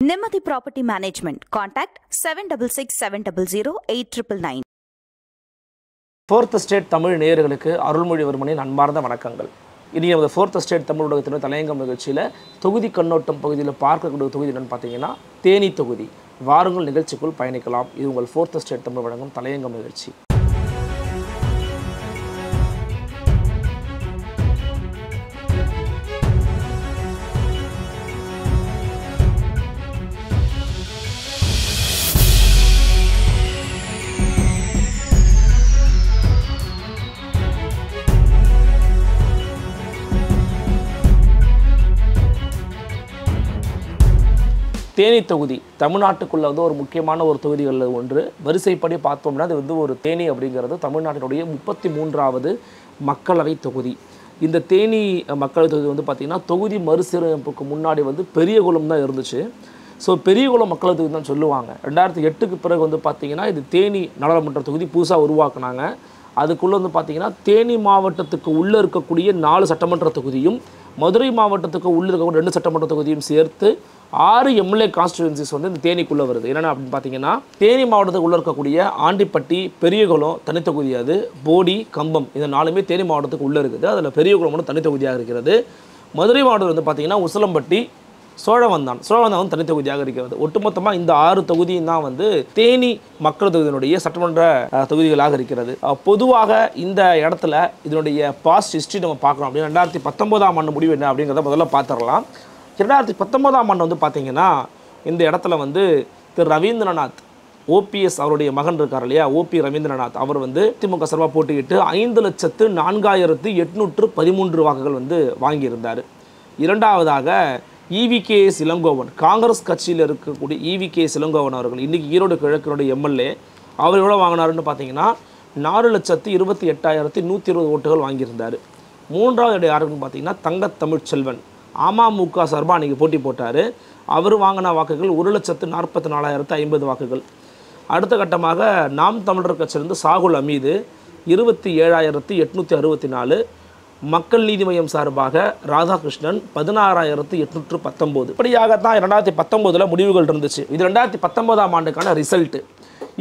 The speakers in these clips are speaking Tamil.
Nemathi Property Management. Contact 7667008999. Fourth state Tamil நேயர்களுக்கு அருள்மொழிவர்மனின் அன்பார்ந்த வணக்கங்கள். இனி நமது ஃபோர்த் ஸ்டேட் தமிழ் ஊடகத்தின் தலையங்கம் நிகழ்ச்சியில் தொகுதி கண்ணோட்டம் பகுதியில் பார்க்கக்கூடிய தொகுதி என்னன்னு பார்த்தீங்கன்னா தேனி தொகுதி. வாருங்கள் நிகழ்ச்சிக்குள் பயணிக்கலாம். இது உங்கள் ஃபோர்த் ஸ்டேட் தமிழ் வழங்கும் தலையங்கம் நிகழ்ச்சி. தேனி தொகுதி தமிழ்நாட்டுக்குள்ள ஒரு முக்கியமான ஒரு தொகுதிகளில் ஒன்று. வரிசைப்படி பார்த்தோம்னா அது ஒரு தேனி அப்படிங்கிறது தமிழ்நாட்டினுடைய 33வது மக்களவை தொகுதி. இந்த தேனி மக்களவை தொகுதி பார்த்திங்கன்னா தொகுதி மறுசீரமைப்புக்கு முன்னாடி பெரியகுளம் தான் இருந்துச்சு. ஸோ பெரியகுளம் மக்களவை தொகுதி தான் சொல்லுவாங்க. 2008க்கு பிறகு பார்த்திங்கன்னா இது தேனி நாடாளுமன்ற தொகுதி புதுசாக உருவாக்குனாங்க. அதுக்குள்ளே பார்த்திங்கன்னா தேனி மாவட்டத்துக்கு உள்ளே இருக்கக்கூடிய 4 சட்டமன்ற தொகுதியும் மதுரை மாவட்டத்துக்கு உள்ளே இருக்கக்கூடிய 2 சட்டமன்ற தொகுதியும் சேர்த்து 6 எம்எல்ஏ கான்ஸ்டிடுவன்சிஸ் இந்த தேனிக்குள்ளே வருது. என்னென்ன அப்படின்னு பார்த்தீங்கன்னா தேனி மாவட்டத்துக்கு உள்ளே இருக்கக்கூடிய ஆண்டிப்பட்டி, பெரியகுளம் தனித்தொகுதி, அது போடி, கம்பம், இந்த 4மே தேனி மாவட்டத்துக்கு உள்ளே இருக்குது. அதில் பெரியகுளம் தனித்தொகுதியாக இருக்கிறது. மதுரை மாவட்டத்தில் பார்த்தீங்கன்னா உசிலம்பட்டி, சோழவந்தான் தனித்தொகுதியாக இருக்கிறது. ஒட்டுமொத்தமாக இந்த 6 தொகுதியும் தான் தேனி மக்கள் தொகுதியினுடைய சட்டமன்ற தொகுதிகளாக இருக்கிறது. பொதுவாக இந்த இடத்துல இதனுடைய பாஸ்ட் ஹிஸ்ட்ரி நம்ம பார்க்குறோம் அப்படின்னா 2019ஆம் ஆண்டு முடிவு என்ன அப்படிங்கிறத முதல்ல பார்த்துடலாம். 2019ஆம் ஆண்டு பார்த்தீங்கன்னா இந்த இடத்துல திரு ரவீந்திரநாத் ஓபிஎஸ் அவருடைய மகன் இருக்கார் இல்லையா, ஓபி ரவீந்திரநாத், அவர் திமுக சார்பாக போட்டியிட்டு 5,04,813 வாக்குகள் வாங்கியிருந்தார். இரண்டாவதாக EVKS இளங்கோவன், காங்கிரஸ் கட்சியில் இருக்கக்கூடிய EVKS இளங்கோவன் அவர்கள் இன்றைக்கி ஈரோடு கிழக்கினுடைய எம்எல்ஏ, அவர் எவ்வளோ வாங்கினாருன்னு பார்த்தீங்கன்னா 4,28,120 ஓட்டுகள் வாங்கியிருந்தார். மூன்றாவது இடம் யாருக்குன்னு பார்த்தீங்கன்னா தங்கத்தமிழ்ச்செல்வன், அமமுக சார்பாக அன்றைக்கி போட்டி போட்டார். அவர் வாங்கின வாக்குகள் 1,44,050 வாக்குகள். அடுத்த கட்டமாக நாம் தமிழர் கட்சியிலிருந்து சாகுல் அமீது 27,864, மக்கள் நீதி மையம் சார்பாக ராதாகிருஷ்ணன் 16,819. இப்படியாகத்தான் 2019 முடிவுகள் இருந்துச்சு. இது 2019ஆம் ஆண்டுக்கான ரிசல்ட்டு.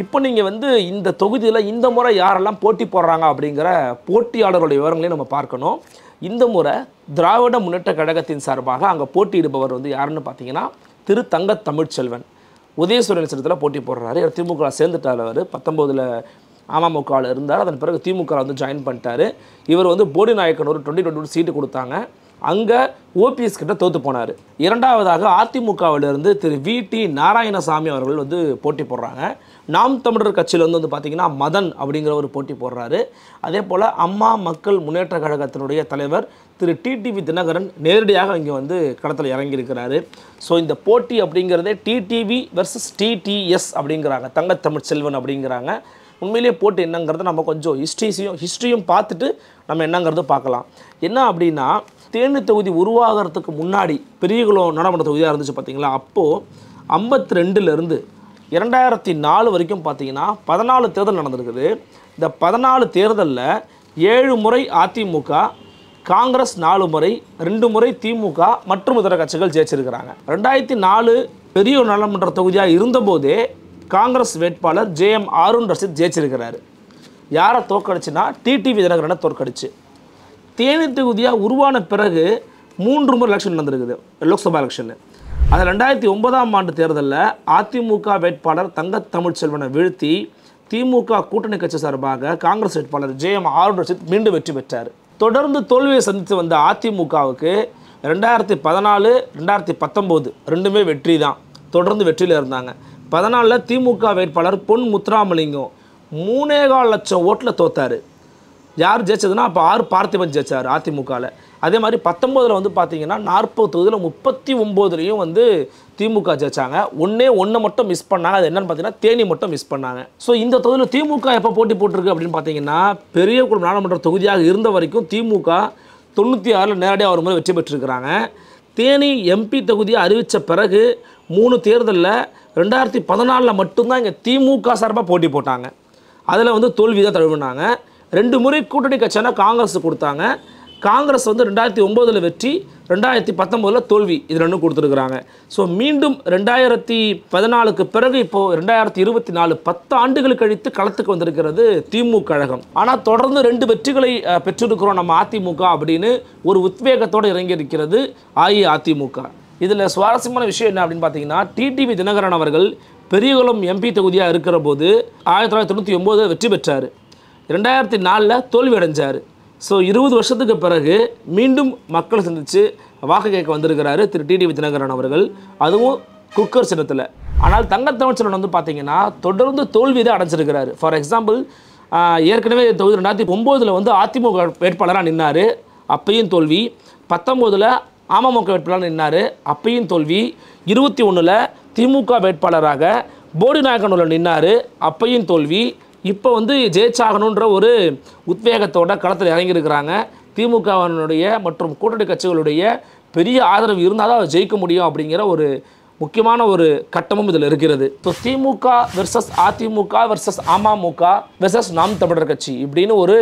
இப்போ நீங்கள் இந்த தொகுதியில் இந்த முறை யாரெல்லாம் போட்டி போடுறாங்க அப்படிங்கிற போட்டியாளர்களுடைய விவரங்களையும் நம்ம பார்க்கணும். இந்த முறை திராவிட முன்னேற்ற கழகத்தின் சார்பாக அங்கே போட்டியிடுபவர் யாருன்னு பார்த்தீங்கன்னா திரு தங்கத்தமிழ்ச்செல்வன் உதயசூரியன் சின்னத்தில் போட்டி போடுறாரு. திமுக சேர்ந்துட்டார். அவர் 19 அமமுகவில் இருந்தார். அதன் பிறகு திமுக ஜாயின் பண்ணிட்டார். இவர் போடி நாயக்கன் ஒரு 2022 சீட்டு கொடுத்தாங்க. அங்கே ஓபிஎஸ் கிட்ட தோற்று போனார். இரண்டாவதாக அதிமுகவிலிருந்து திரு VT நாராயணசாமி அவர்கள் போட்டி போடுறாங்க. நாம் தமிழர் கட்சியில் பார்த்திங்கன்னா மதன் அப்படிங்கிற ஒரு போட்டி போடுறாரு. அதே போல் அம்மா மக்கள் முன்னேற்ற கழகத்தினுடைய தலைவர் திரு TTV தினகரன் நேரடியாக இங்கே களத்தில் இறங்கியிருக்கிறாரு. ஸோ இந்த போட்டி அப்படிங்கிறதே TTV வெர்சஸ் TTS அப்படிங்கிறாங்க, தங்கத்தமிழ்ச்செல்வன் அப்படிங்கிறாங்க. உண்மையிலேயே போட்டு என்னங்கிறத நம்ம கொஞ்சம் ஹிஸ்ட்ரியும் பார்த்துட்டு நம்ம என்னங்கிறது பார்க்கலாம். என்ன அப்படின்னா தேனி தொகுதி உருவாகிறதுக்கு முன்னாடி பெரியகுளம் நாடாளுமன்ற தொகுதியாக இருந்துச்சு பார்த்தீங்களா, அப்போது 52லேருந்து 2004 வரைக்கும் பார்த்தீங்கன்னா 14 தேர்தல் நடந்திருக்குது. இந்த 14 தேர்தலில் 7 முறை அதிமுக, காங்கிரஸ் 4 முறை, 2 முறை திமுக மற்றும் இதர கட்சிகள் ஜெயிச்சிருக்கிறாங்க. 2004 பெரிய நாடாளுமன்ற தொகுதியாக இருந்தபோதே காங்கிரஸ் வேட்பாளர் JM ஆருண் ரஷீத் ஜெயிச்சிருக்கிறாரு. யாரை தோற்கடிச்சுன்னா TTV தினகரனை தோற்கடிச்சு. தேனி தொகுதியாக உருவான பிறகு 3 முறை எலெக்ஷன் நடந்திருக்குது, லோக்சபா எலெக்ஷன். அதில் 2009ஆம் ஆண்டு தேர்தலில் அதிமுக வேட்பாளர் தங்கத்தமிழ்ச்செல்வனை வீழ்த்தி திமுக கூட்டணி கட்சி சார்பாக காங்கிரஸ் வேட்பாளர் JM ஆருண் ரஷீத் மீண்டும் வெற்றி பெற்றார். தொடர்ந்து தோல்வியை சந்தித்து வந்த அதிமுகவுக்கு 2014, 2019 ரெண்டுமே வெற்றி தான், தொடர்ந்து வெற்றியில் இருந்தாங்க. 14 திமுக வேட்பாளர் பொன் முத்துராமலிங்கம் 3,4 லட்சம் ஓட்டில் தோத்தார். யார் ஜெயிச்சதுன்னா அப்போ பார்த்திபன் ஜெயிச்சார் அதிமுகவில். அதே மாதிரி 19 பார்த்தீங்கன்னா 40 தொகுதியில் 39லையும் திமுக ஜெயிச்சாங்க. ஒன்று மட்டும் மிஸ் பண்ணாங்க. அது என்னென்னு பார்த்தீங்கன்னா தேனி மட்டும் மிஸ் பண்ணாங்க. ஸோ இந்த தொகுதியில் திமுக எப்போ போட்டி போட்டிருக்கு அப்படின்னு பார்த்தீங்கன்னா பெரியகுளம் நாடாளுமன்ற தொகுதியாக இருந்த வரைக்கும் திமுக 96 நேரடியாக ஒரு முறை வெற்றி பெற்றிருக்கிறாங்க. தேனி MP தொகுதியை அறிவித்த பிறகு 3 தேர்தலில் 2014 மட்டும்தான் இங்கே திமுக சார்பாக போட்டி போட்டாங்க. அதில் தோல்வி தான் தழுவினாங்க. 2 முறை கூட்டணி கட்சியான காங்கிரஸ் கொடுத்தாங்க. காங்கிரஸ் வந்து 2009 வெற்றி, 2019 தோல்வி, இது ரெண்டும் கொடுத்துருக்குறாங்க. ஸோ மீண்டும் 2014க்கு பிறகு இப்போது 2024 10 ஆண்டுகள் கழித்து களத்துக்கு வந்திருக்கிறது திமுக கழகம். ஆனால் தொடர்ந்து 2 வெற்றிகளை பெற்றிருக்கிறோம் நம்ம அதிமுக அப்படின்னு ஒரு உத்வேகத்தோடு இறங்கி இருக்கிறது அஇஅதிமுக. இதில் சுவாரஸ்யமான விஷயம் என்ன அப்படின்னு பார்த்தீங்கன்னா, டிடிவி தினகரன் அவர்கள் பெரியகுளம் எம்பி தொகுதியாக இருக்கிற போது 1999 வெற்றி பெற்றார், 2004 தோல்வி அடைஞ்சார். ஸோ 20 வருஷத்துக்கு பிறகு மீண்டும் மக்களை சந்தித்து வாக்கு கேட்க வந்திருக்கிறாரு திரு டிடிவி தினகரன் அவர்கள், அதுவும் குக்கர் சின்னத்தில். ஆனால் தங்கத்தமிழ்ச்செல்வன் வந்து பார்த்தீங்கன்னா தொடர்ந்து தோல்வி தான் அடைஞ்சிருக்கிறாரு. ஃபார் எக்ஸாம்பிள், ஏற்கனவே தொகுதி 2009 வந்து அதிமுக வேட்பாளராக நின்னார், அப்பையும் தோல்வி. 19 அமமுக வேட்பாளராக நின்னார், அப்பையும் தோல்வி. 21 திமுக வேட்பாளராக போடிநாயக்கனூரில் நின்னார், அப்பையும் தோல்வி. இப்போ வந்து ஜெயிச்சாகணுன்ற ஒரு உத்வேகத்தோட களத்தில் இறங்கியிருக்கிறாங்க. திமுகவினுடைய மற்றும் கூட்டணி கட்சிகளுடைய பெரிய ஆதரவு இருந்தால் தான் ஜெயிக்க முடியும் அப்படிங்கிற ஒரு முக்கியமான ஒரு கட்டமும் இதில் இருக்கிறது. So DMK versus AIADMK versus AMMK versus Naam Tamilar கட்சி இப்படின்னு ஒரு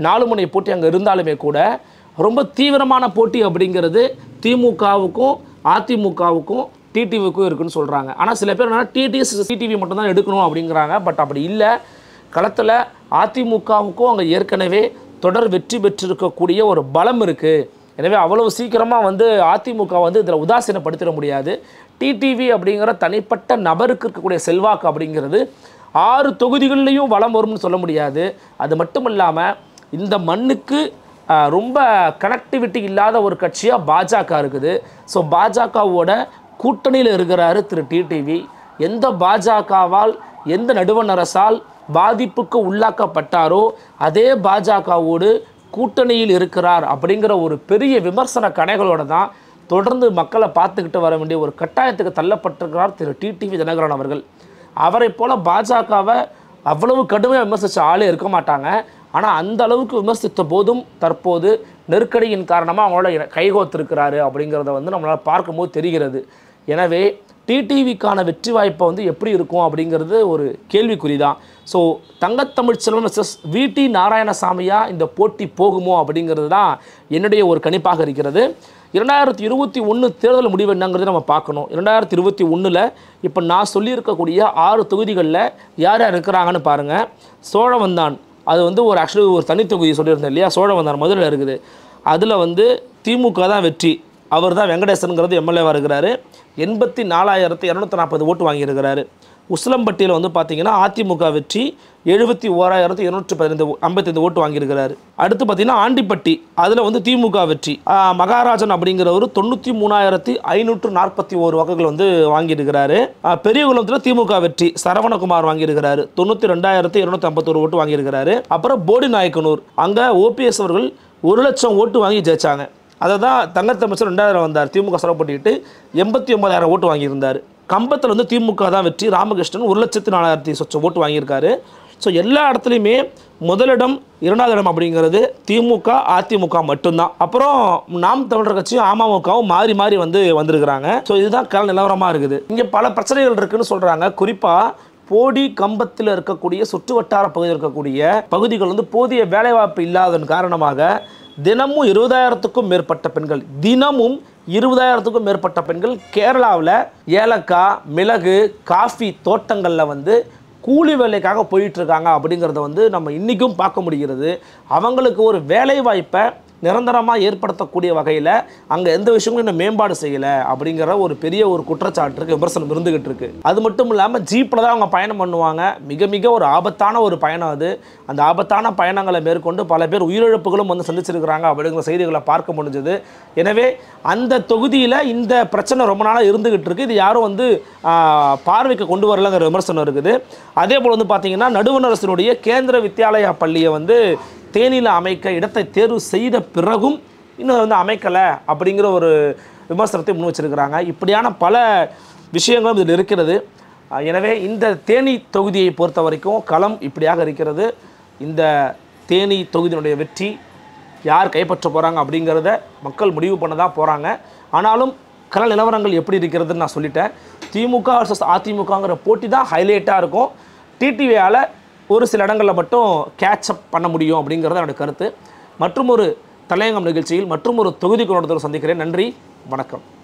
4 முனை போட்டி அங்கே இருந்தாலுமே கூட ரொம்ப தீவிரமான போட்டி அப்படிங்கிறது திமுகவுக்கும் அதிமுகவுக்கும் டிடிவிக்கும் இருக்குன்னு சொல்கிறாங்க. ஆனால் சில பேர் என்னன்னா டிடிவி மட்டும்தான் எடுக்கணும் அப்படிங்கிறாங்க. பட் அப்படி இல்லை. களத்தில் அதிமுகவுக்கும் அங்கே ஏற்கனவே தொடர் வெற்றி பெற்றிருக்கக்கூடிய ஒரு பலம் இருக்குது. எனவே அவ்வளவு சீக்கிரமாக வந்து அதிமுக வந்து இதில் உதாசீனப்படுத்திட முடியாது. டிடிவி அப்படிங்கிற தனிப்பட்ட நபருக்கு இருக்கக்கூடிய செல்வாக்கு அப்படிங்கிறது 6 தொகுதிகள்லையும் வளம் வரும்னு சொல்ல முடியாது. அது மட்டும் இல்லாமல் இந்த மண்ணுக்கு ரொம்ப கனெக்டிவிட்டி இல்லாத ஒரு கட்சியாக பாஜக இருக்குது. ஸோ பாஜகவோட கூட்டணியில் இருக்கிறாரு திரு டிடிவி. எந்த பாஜகவால் எந்த நடுவண் அரசால் பாதிப்புக்கு உள்ளாக்கப்பட்டாரோ அதே பாஜகவோடு கூட்டணியில் இருக்கிறார் அப்படிங்கிற ஒரு பெரிய விமர்சன கணைகளோடு தான் தொடர்ந்து மக்களை பார்த்துக்கிட்டு வர வேண்டிய ஒரு கட்டாயத்துக்கு தள்ளப்பட்டிருக்கிறார் திரு டிடிவி தினகரன் அவர்கள். அவரை போல் பாஜகவை அவ்வளவு கடுமையாக விமர்சித்த ஆளே இருக்க மாட்டாங்க. ஆனால் அந்த அளவுக்கு விமர்சித்த போதும் தற்போது நெருக்கடியின் காரணமாக அவங்களோட கைகோத்திருக்கிறாரு அப்படிங்கிறத வந்து நம்மளால் பார்க்கும்போது தெரிகிறது. எனவே டிடிவிக்கான வெற்றி வாய்ப்பை வந்து எப்படி இருக்கும் அப்படிங்கிறது ஒரு கேள்விக்குறி தான். ஸோ தங்கத்தமிழ்ச்செல்வன் வெர்சஸ் விடி நாராயணசாமியா இந்த போட்டி போகுமோ அப்படிங்கிறது தான் என்னுடைய ஒரு கணிப்பாக இருக்கிறது. 2021 தேர்தல் முடிவு என்னங்கிறது நம்ம பார்க்கணும். 2021 இப்போ நான் சொல்லியிருக்கக்கூடிய 6 தொகுதிகளில் யார் யார் இருக்கிறாங்கன்னு பாருங்கள். சோழவந்தான், அது வந்து ஒரு ஆக்சுவலி ஒரு தனி தொகுதி சொல்லியிருந்தேன் இல்லையா, சோழவந்தான் மதுரையில் இருக்குது. அதில் வந்து திமுக தான் வெற்றி. அவர் தான் வெங்கடேசனுங்கிறது எம்எல்ஏவாக இருக்கிறாரு. 84,240 ஓட்டு வாங்கியிருக்கிறாரு. உசிலம்பட்டியில் வந்து பார்த்தீங்கன்னா அதிமுக வெற்றி 71,255 ஓட்டு வாங்கியிருக்கிறாரு. அடுத்து பார்த்தீங்கன்னா ஆண்டிப்பட்டி, அதில் வந்து திமுக வெற்றி. மகாராஜன் அப்படிங்கிறவர் 93,541 வாக்குகள் வந்து வாங்கியிருக்கிறாரு. பெரியகுளத்தில் திமுக வெற்றி சரவணகுமார் வாங்கியிருக்கிறாரு, 92,251 ஓட்டு வாங்கியிருக்கிறாரு. அப்புறம் போடிநாயக்கனூர், அங்கே ஓபிஎஸ் அவர்கள் 1,00,000 ஓட்டு வாங்கி ஜெயிச்சாங்க. அதை தான் தங்கத்தமிழ்ச்செல்வன் 2000 வந்தார், திமுக சிறப்பட்டிட்டு 89,000 ஓட்டு வாங்கியிருந்தார். கம்பத்தில் வந்து திமுக தான் வெற்றி, ராமகிருஷ்ணன் 1,04,000 சொச்ச ஓட்டு வாங்கியிருக்காரு. ஸோ எல்லா இடத்துலையுமே முதலிடம் 2வது இடம் அப்படிங்கிறது திமுக அதிமுக மட்டும்தான். அப்புறம் நாம் தமிழர் கட்சியும் அமமுகவும் மாறி மாறி வந்திருக்கிறாங்க. ஸோ இதுதான் கள நிலவரமாக இருக்குது. இங்கே பல பிரச்சனைகள் இருக்குதுன்னு சொல்கிறாங்க. குறிப்பாக போடி கம்பத்தில் இருக்கக்கூடிய சுற்று வட்டார பகுதியில் இருக்கக்கூடிய பகுதிகள் வந்து போதிய வேலைவாய்ப்பு இல்லாததன் காரணமாக தினமும் 20,000க்கும் மேற்பட்ட பெண்கள் கேரளாவில் ஏலக்காய், மிளகு, காஃபி தோட்டங்களில் வந்து கூலி வேலைக்காக போயிட்டுருக்காங்க அப்படிங்கிறத வந்து நம்ம இன்றைக்கும் பார்க்க முடிகிறது. அவங்களுக்கு ஒரு வேலை வாய்ப்பை நிரந்தரமாக ஏற்படுத்தக்கூடிய வகையில் அங்கே எந்த விஷயங்களும் இன்னும் மேம்பாடு செய்யலை அப்படிங்கிற ஒரு பெரிய ஒரு குற்றச்சாட்டுக்கு விமர்சனம் இருந்துகிட்டு இருக்கு. அது மட்டும் இல்லாமல் ஜீப்பில் தான் அவங்க பயணம் பண்ணுவாங்க. மிக மிக ஒரு ஆபத்தான ஒரு பயணம் அது. அந்த ஆபத்தான பயணங்களை மேற்கொண்டு பல பேர் உயிரிழப்புகளும் வந்து சந்திச்சிருக்கிறாங்க அப்படிங்கிற செய்திகளை பார்க்க முடிஞ்சது. எனவே அந்த தொகுதியில் இந்த பிரச்சனை ரொம்ப நாளாக இருந்துகிட்டு இருக்கு. இது யாரும் வந்து பார்வைக்கு கொண்டு வரலங்கிற விமர்சனம் இருக்குது. அதே போல் வந்து பார்த்தீங்கன்னா நடுவண் அரசினுடைய கேந்திர வித்யாலயா பள்ளியை வந்து தேனியில் அமைக்க இடத்தை தேர்வு செய்த பிறகும் இன்னும் வந்து அமைக்கலை அப்படிங்கிற ஒரு விமர்சனத்தை முன் வச்சிருக்கிறாங்க. இப்படியான பல விஷயங்களும் இதில் இருக்கிறது. எனவே இந்த தேனி தொகுதியை பொறுத்த வரைக்கும் களம் இப்படியாக இருக்கிறது. இந்த தேனி தொகுதியினுடைய வெற்றி யார் கைப்பற்ற போகிறாங்க அப்படிங்கிறத மக்கள் முடிவு பண்ண தான் போகிறாங்க. ஆனாலும் கள நிலவரங்கள் எப்படி இருக்கிறதுன்னு நான் சொல்லிட்டேன். திமுக வர்சஸ் அதிமுகங்கிற போட்டி தான் ஹைலைட்டாக இருக்கும். டிடிவியால் ஒரு சில இடங்களில் மட்டும் கேட்சப் பண்ண முடியும் அப்படிங்கிறது என்னோடய கருத்து. மற்றும் ஒரு தலையங்கம் நிகழ்ச்சியில் மற்றும் ஒரு தொகுதி கொண்டு சந்திக்கிறேன். நன்றி, வணக்கம்.